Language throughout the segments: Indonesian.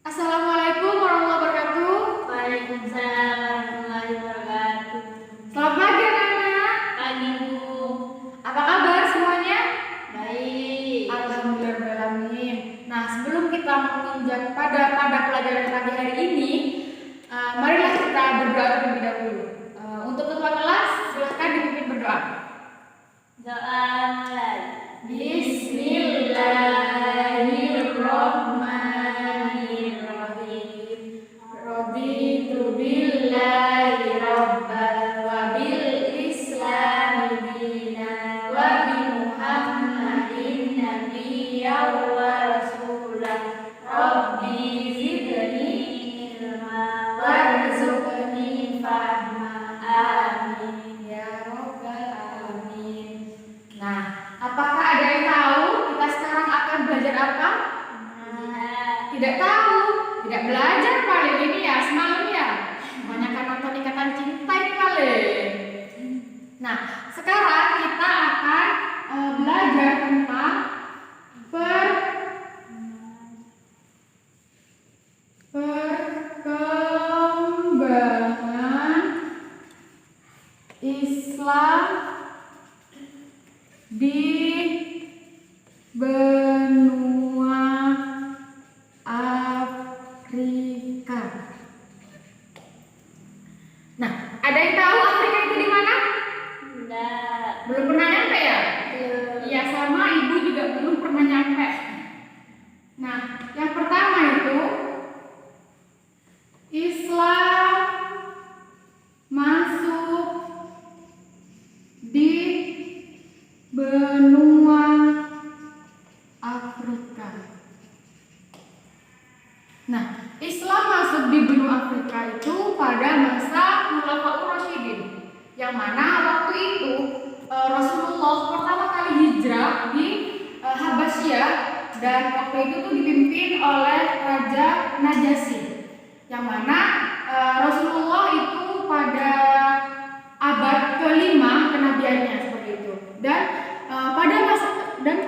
Assalamualaikum warahmatullahi wabarakatuh. Waalaikumsalam warahmatullahi wabarakatuh. Selamat pagi anak-anak. Pagi Bu. Apa kabar semuanya? Baik. Alhamdulillahirrahmanirrahim. Nah, sebelum kita menginjak pada pelajaran pagi hari ini, marilah kita berdoa terlebih dahulu. Untuk ketua kelas, silahkan dipimpin berdoa. Doa mulai. Bismillahirrahmanirrahim. Raditu billahi rabban wa bil islami dinan wa bi Muhammadin nabiyyan wa rasulah. Rabbi zidni ilma warzuqni fahma. Amin ya rabbal alamin. Nah, apakah ada yang tahu kita sekarang akan belajar apa? Tidak tahu, tidak belajar paling ini ya semalam ya. Kebanyakan nonton Ikatan Cinta ini paling. Nah, sekarang kita akan belajar tentang perkembangan Islam di benua Afrika. Nah, ada yang tahu Afrika itu di mana? Enggak. Belum pernah nyampe ya? Iya, sama ibu juga belum pernah nyampe. Nah, yang pertama itu Islam masuk di benua Afrika. Nah, Islam masuk di benua Afrika itu pada masa Khulafaur Rasyidin, yang mana waktu itu Rasulullah pertama kali hijrah di Habasyah, dan waktu itu tuh dipimpin oleh Raja Najasyi, yang mana Rasulullah itu pada abad kelima kenabiannya seperti itu. Dan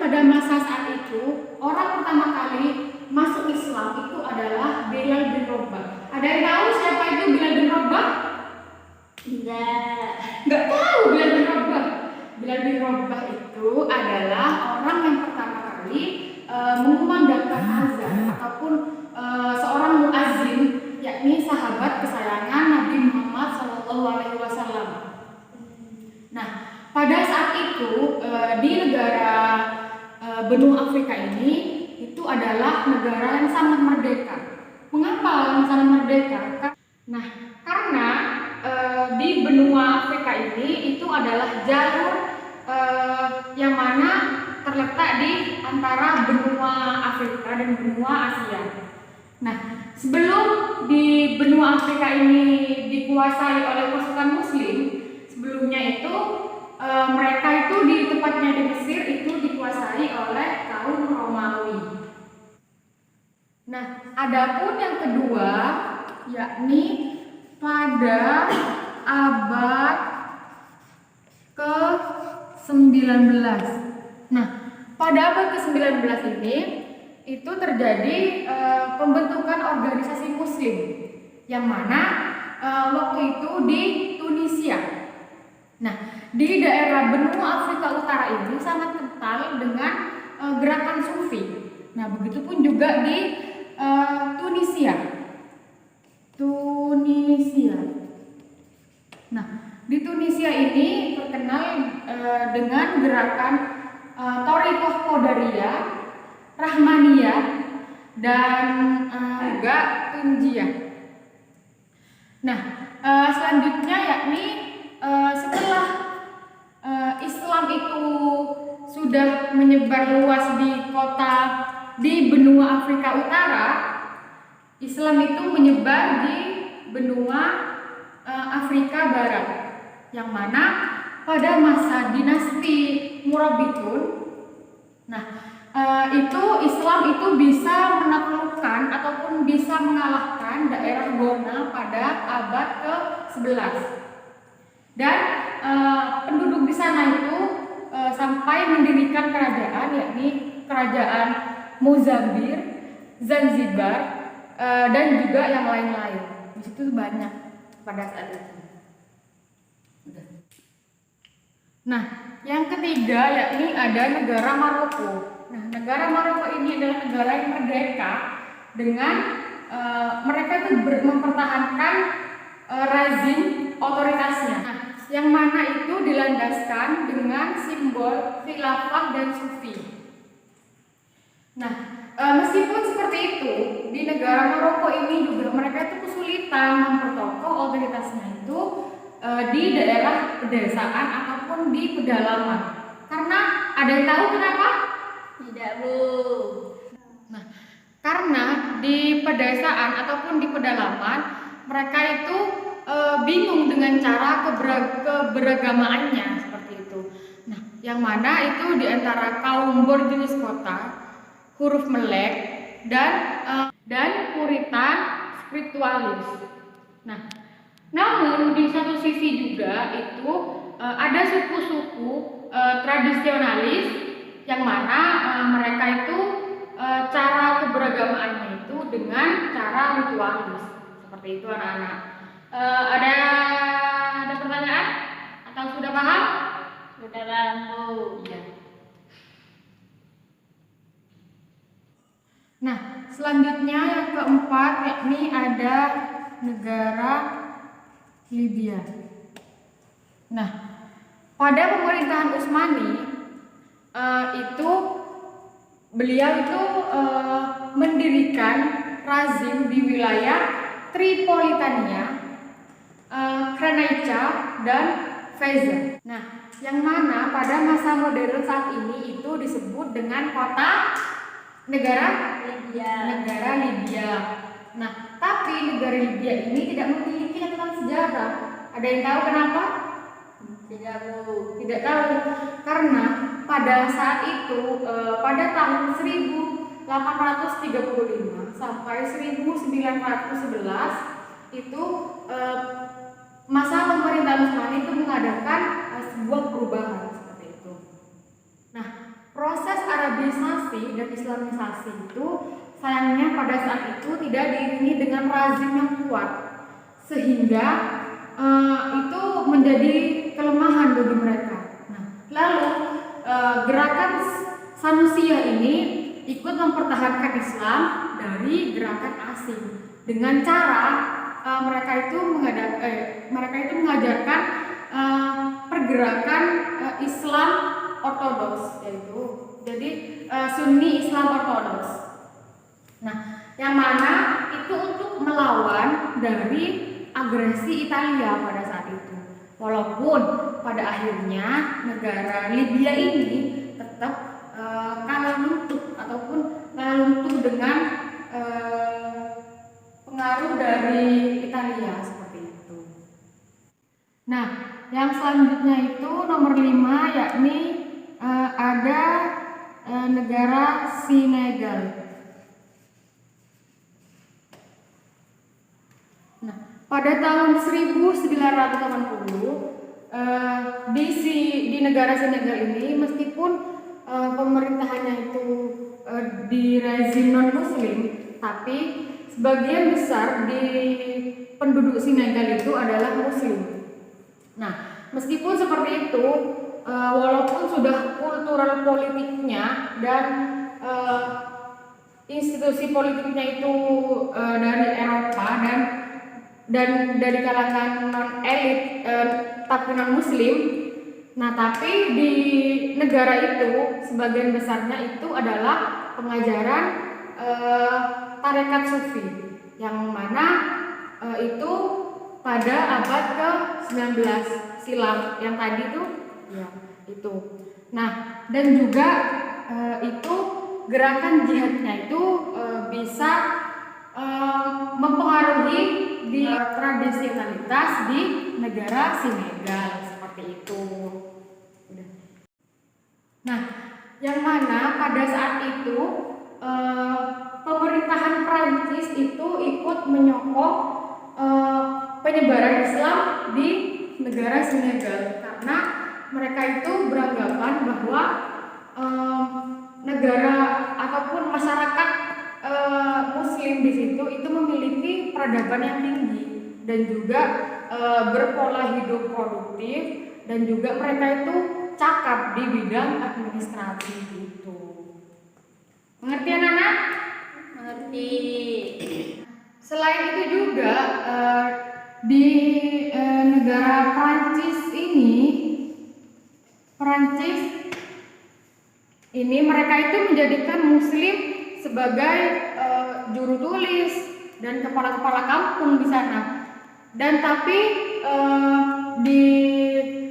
pada masa saat itu orang pertama kali masuk Islam itu adalah Bilal bin Rabah. Ada yang tahu siapa itu Bilal bin Rabah? Enggak. Nggak tahu Bilal bin Rabah. Bilal bin Rabah itu adalah orang yang pertama kali mengumandangkan azan ataupun seorang muazzin, yakni sahabat kesayangan Nabi Muhammad SAW. Nah, pada saat itu di negara benua Afrika ini itu adalah negara yang sangat merdeka. Mengapa yang sangat merdeka? Nah, karena di benua Afrika ini itu adalah jalur yang mana terletak di antara benua Afrika dan benua Asia. Nah, sebelum di benua Afrika ini dikuasai oleh pasukan Muslim, sebelumnya itu mereka itu di tempatnya di Mesir itu dikuasai oleh kaum Romawi. Nah, adapun yang kedua yakni pada abad ke-19. Nah, pada abad ke-19 ini itu terjadi pembentukan organisasi Muslim, yang mana waktu itu di Tunisia. Nah, di daerah benua Afrika Utara ini sangat kental dengan gerakan Sufi. Nah, begitupun juga di Tunisia. Nah, di Tunisia ini terkenal dengan gerakan Thorikoh Qadariyah, Rahmaniyah, dan juga Tunjiyah. Nah, selanjutnya yakni setelah Islam itu sudah menyebar luas di benua Afrika Utara, Islam itu menyebar di benua Afrika Barat, yang mana pada masa dinasti Murabitun, nah itu Islam itu bisa menaklukkan ataupun bisa mengalahkan daerah Ghana pada abad ke-11. Dan penduduk di sana itu sampai mendirikan kerajaan, yakni kerajaan Mozambik, Zanzibar, dan juga yang lain-lain. Di situ banyak pada saat itu. Nah, yang ketiga yakni ada negara Maroko. Nah, negara Maroko ini adalah negara yang merdeka dengan mereka itu mempertahankan rezim otoritasnya. Nah, yang mana itu dilandaskan dengan simbol khilafah dan sufi. Nah, meskipun seperti itu, di negara Maroko ini juga mereka itu kesulitan memperkokoh otoritasnya itu di daerah pedesaan ataupun di pedalaman. Karena ada yang tahu kenapa? Tidak, Bu. Nah, karena di pedesaan ataupun di pedalaman mereka itu bingung dengan cara keberagamaannya seperti itu. Nah, yang mana itu di antara kaum berjenis kota, huruf melek dan puritan spiritualis. Nah, namun di satu sisi juga itu ada suku-suku tradisionalis yang mana mereka itu cara keberagamaannya itu dengan cara ritualis seperti itu anak-anak. Ada pertanyaan atau sudah paham? Sudah paham, Bu. Ya. Nah, selanjutnya yang keempat yakni ada negara Libya. Nah, pada pemerintahan Utsmani itu beliau itu mendirikan rezim di wilayah Tripolitania, Krenaija dan Fez. Nah, yang mana pada masa modern saat ini itu disebut dengan kota negara Libya. Nah, tapi negara Libya ini tidak memiliki catatan sejarah. Ada yang tahu kenapa? Tidak, Bu. Tidak tahu. Karena pada saat itu pada tahun 1835 sampai 1911 itu masa pemerintahan Utsmani itu mengadakan sebuah perubahan seperti itu. Nah, proses Arabisasi dan Islamisasi itu sayangnya pada saat itu tidak diiringi dengan rezim yang kuat, sehingga itu menjadi kelemahan bagi mereka. Nah, lalu gerakan Sanusiyah ini ikut mempertahankan Islam dari gerakan asing dengan cara mereka itu mengajarkan pergerakan Islam ortodoks, yaitu jadi Sunni Islam ortodoks. Nah, yang mana itu untuk melawan dari agresi Italia pada saat itu. Walaupun pada akhirnya negara Libya ini tetap kalah luntuh dengan pengaruh dari Italia seperti itu. Nah, yang selanjutnya itu nomor 5 yakni ada negara Senegal. Nah, pada tahun 1980 di negara Senegal ini meskipun pemerintahannya itu di rezim non muslim, tapi sebagian besar di penduduk Senegal itu adalah muslim. Nah, meskipun seperti itu, walaupun sudah kultural politiknya dan institusi politiknya itu dari Eropa dan dari kalangan non elit tapi non muslim, nah tapi di negara itu sebagian besarnya itu adalah pengajaran tarekat sufi yang mana itu pada abad ke-19 silam yang tadi tuh ya itu. Nah, dan juga itu gerakan jihadnya itu bisa mempengaruhi di tradisionalitas di negara Senegal seperti itu. Nah, yang mana pada saat itu pemerintahan Prancis itu ikut menyokong penyebaran Islam di negara Senegal karena mereka itu beranggapan bahwa negara ataupun masyarakat Muslim di situ itu peradaban yang tinggi dan juga berpola hidup produktif, dan juga mereka itu cakap di bidang administrasi gitu. Mengerti anak-anak? Mengerti. Selain itu juga di negara Prancis ini mereka itu menjadikan Muslim sebagai juru tulis dan kepala-kepala kampung di sana. Dan tapi di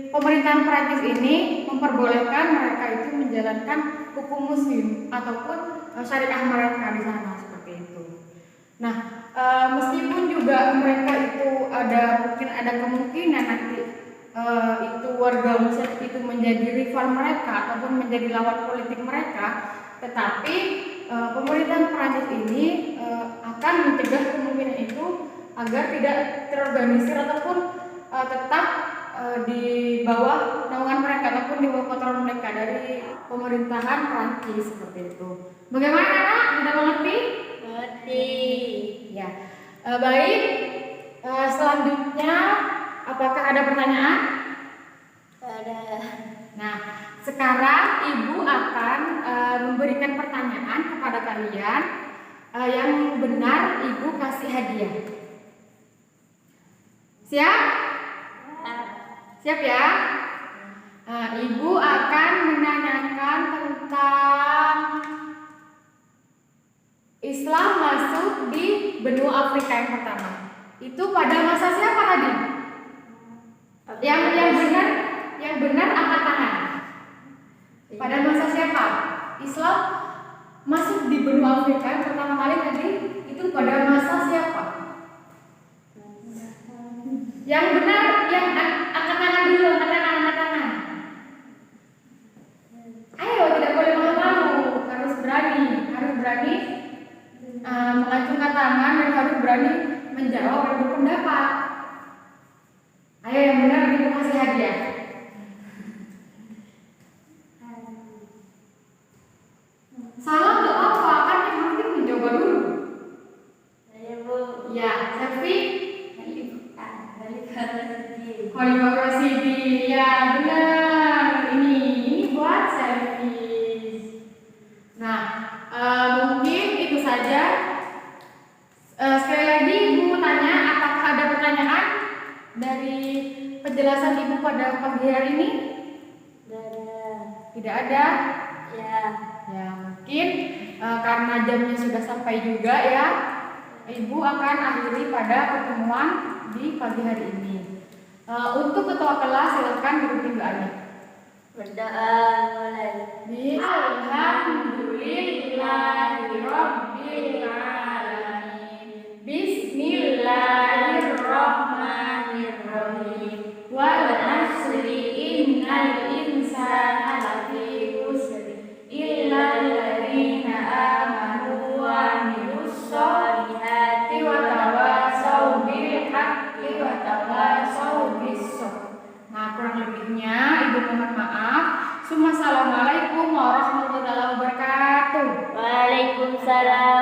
pemerintahan Prancis ini memperbolehkan mereka itu menjalankan hukum Muslim ataupun syariah mereka di sana seperti itu. Nah, meskipun juga mereka itu mungkin ada kemungkinan nanti itu warga Muslim itu menjadi rival mereka ataupun menjadi lawan politik mereka, tetapi pemerintahan Prancis ini akan mencegah kemungkinan itu agar tidak terorganisir ataupun tetap di bawah naungan mereka ataupun di bawah kontrol mereka dari pemerintahan Prancis seperti itu. Bagaimana anak? Sudah mengerti? Mengerti. Ya. Baik. Selanjutnya, apakah ada pertanyaan? Ada. Nah, sekarang Ibu akan memberikan pertanyaan kepada kalian. Yang benar Ibu kasih hadiah. Siap? Siap ya? Ibu akan menanyakan tentang Islam masuk di benua Afrika yang pertama. Itu pada masa siapa tadi? Yang benar angkat tangan. Pada masa siapa? Islam masuk di benua Afrika yang pertama kali tadi itu pada masa siapa? Yang benar, yang angkat tangan dulu, angkat tangan. Ayo, tidak boleh malu-malu, harus berani mengacungkan tangan dan harus berani menjawab dan berpendapat. Ayo yang benar, Ibu kasih hadiah. Salah nggak apa-apa, kan yang penting mencoba dulu. Saya Bu. Ya, Selfie. Khalifah Rasidi, ya benar. Ini buat selfie. Nah, mungkin itu saja. Sekali lagi Ibu tanya, apakah ada pertanyaan dari penjelasan Ibu pada pagi hari ini? Tidak ada. Ya. Ya, mungkin karena jamnya sudah sampai juga ya, Ibu akan akhiri pada pertemuan di pagi hari ini. Untuk ketua kelas silakan berikan doanya. Berdoa mulai. Alhamdulillahirabbil alamin. Bismillahirrahmanirrahim. Wal 'asri innal insana lafi khusr illal ladzina amanu wa 'amilus sholihati wa tawasaw bil haqqi wa tawasaw bis sabr. Nah, kurang lebihnya Ibu mohon maaf. Assalamualaikum warahmatullahi wabarakatuh. Waalaikumsalam.